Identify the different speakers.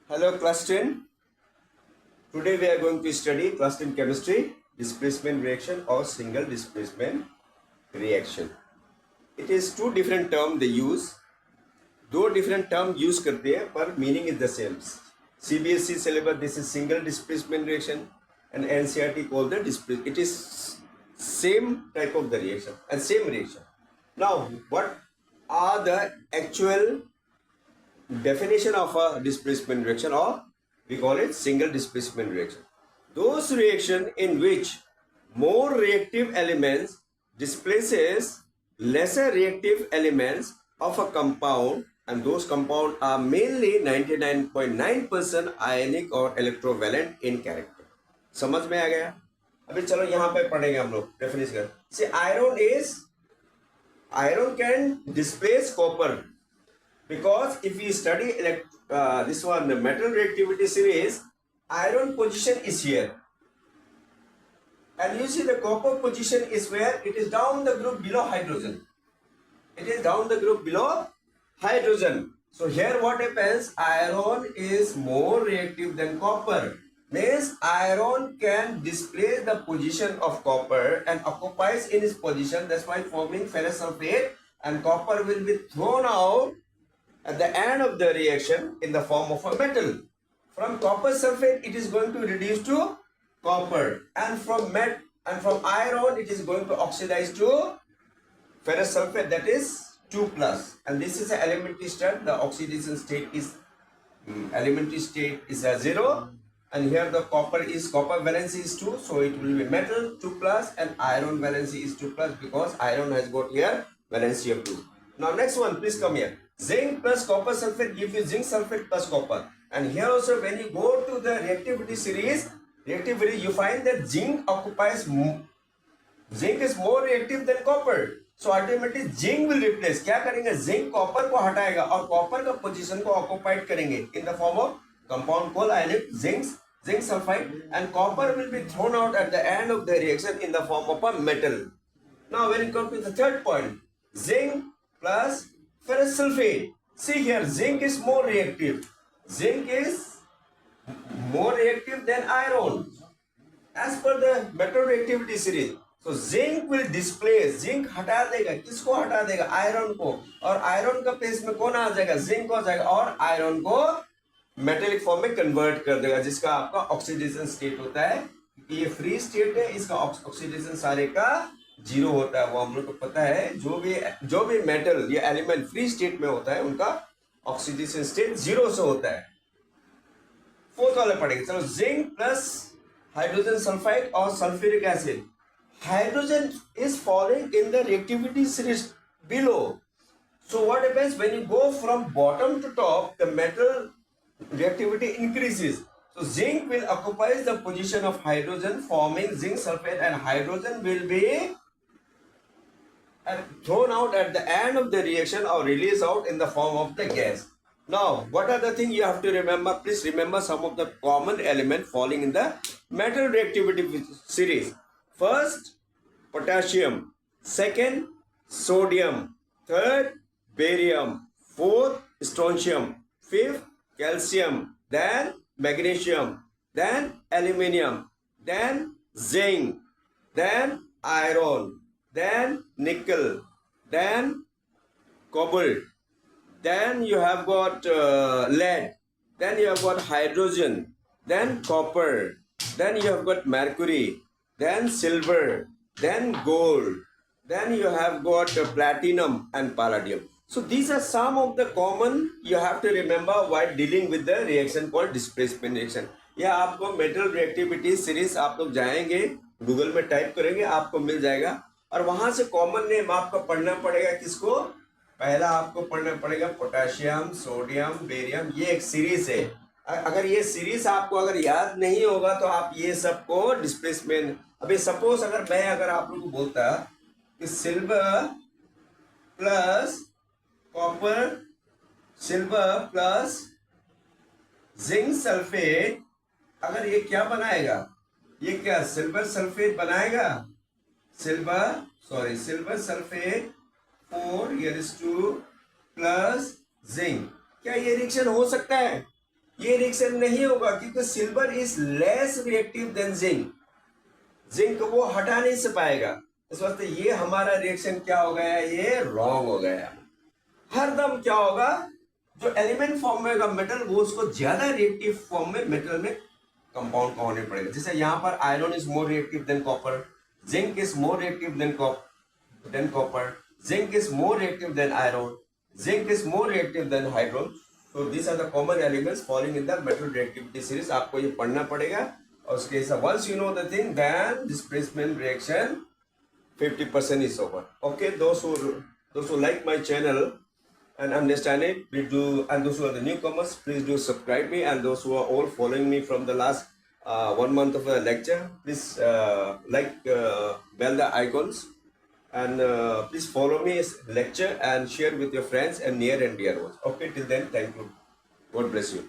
Speaker 1: Hello class 10. Today we are going to study class 10 chemistry, displacement reaction or single displacement reaction. It is two different terms they use. दो different term use करते हैं पर meaning is the same. CBSE syllabus this is single displacement reaction and NCERT call the displacement. It is same type of the reaction and same reaction. Now what are the actual definition of a displacement reaction, or we call it single displacement reaction? Those reaction in which more reactive elements displaces lesser reactive elements of a compound, and those compound are mainly 99.9% ionic or electrovalent in character. समझ में आ गया? अभी चलो यहाँ पे पढ़ेंगे हम लोग डेफिनेशन. से iron can displace copper, because if we study this one, the metal reactivity series, iron position is here, and you see the copper position is where it is down the group below hydrogen. It is down the group below hydrogen. So here what happens, iron is more reactive than copper. Means iron can displace the position of copper and occupies in its position. That's why forming ferrous sulfate, and copper will be thrown out at the end of the reaction in the form of a metal. From copper sulfate it is going to reduce to copper, and from iron it is going to oxidize to ferrous sulfate, that is 2 plus, and this is an elementary state. The oxidation state is elementary state is a 0, and here the copper valency is 2, so it will be metal 2 plus, and iron valency is 2 plus because iron has got here valency of 2. Now next one, please come here. Zinc plus copper sulfate give you zinc sulfate plus copper, and here also when you go to the reactivity series, you find that zinc is more reactive than copper. So ultimately zinc will replace. क्या करेंगे? Zinc copper को हटाएगा और copper का position को occupied करेंगे in the form of compound called ionic zinc sulfide, and copper will be thrown out at the end of the reaction in the form of a metal. Now when it comes to the third point, zinc plus ferrous sulfate. See here, zinc is more reactive. Zinc is more reactive than iron as per the metal reactivity series. So zinc will displace, zinc हटा देगा, किसको हटा देगा? Iron को, और iron का place में कौन आ जाएगा? जिंक हो जाएगा, और आयरन को मेटेलिक फॉर्म में कन्वर्ट कर देगा, जिसका आपका ऑक्सीडेशन स्टेट होता है. ये फ्री स्टेट है, इसका ऑक्सीडेशन सारे का 0 होता है. वो हम लोग को पता है, जो भी मेटल या एलिमेंट फ्री स्टेट में होता है उनका ऑक्सीडेशन स्टेट 0 से होता है. फोर्थ वाले पढ़ेंगे. चलो, जिंक प्लस हाइड्रोजन सल्फाइड और sulphuric acid. Hydrogen is falling in the reactivity series below. So what happens when you go from bottom to top, the metal reactivity increases. So zinc will occupy the position of hydrogen, forming zinc sulfate, and hydrogen will be thrown out at the end of the reaction or released out in the form of the gas. Now, what are the things you have to remember? Please remember some of the common elements falling in the metal reactivity series. First, potassium. Second, sodium. Third, barium. Fourth, strontium. Fifth, calcium. Then magnesium. Then aluminium. Then zinc. Then iron. Then nickel. Then cobalt. Then you have got lead. Then you have got hydrogen. Then copper. Then you have got mercury. Then silver, then gold, then you have got platinum and palladium. So these are some of the common you have to remember while dealing with the reaction called displacement reaction. या आपको metal reactivity series आप लोग जाएंगे, Google में type करेंगे, आपको मिल जाएगा, और वहां से कॉमन नेम आपको पढ़ना पड़ेगा. किसको? पहला आपको पढ़ना पड़ेगा पोटेशियम, सोडियम, बेरियम. ये एक सीरीज है. अगर ये सीरीज आपको अगर याद नहीं होगा तो आप ये सबको डिस्प्लेसमेंट. अभी सपोज अगर आप लोग को बोलता कि silver plus copper, silver plus zinc sulphate, अगर ये क्या बनाएगा? ये क्या सिल्वर सल्फेट बनाएगा? Silver sulphate 4 2 plus zinc. क्या ये रिएक्शन हो सकता है? ये रिएक्शन नहीं होगा क्योंकि silver is less reactive than zinc. Zinc वो हटा नहीं से पाएगा, इस वास्ते ये हमारा रिएक्शन क्या हो गया, ये रॉन्ग हो गया। हरदम क्या होगा, जो एलिमेंट फॉर्म में होगा मेटल, वो उसको ज्यादा रिएक्टिव फॉर्म में मेटल में कंपाउंड का होने पड़ेगा। जैसे यहाँ पर iron is more reactive than copper, zinc is more reactive than copper, zinc is more reactive than iron, zinc is more reactive than hydrogen. So these are the common elements falling in the metal reactivity series. आपको ये पढ़ना पड़ेगा और उसके हिसाब, once you know the thing, then displacement reaction 50% is over. Okay, those who like my channel and understand it, please do, and those who are the newcomers, please do subscribe me, and those who are all following me from the last 1 month of a lecture, please bell the icons, and please follow me as lecture and share with your friends and near and dear ones. Okay, till then, thank you. God bless you.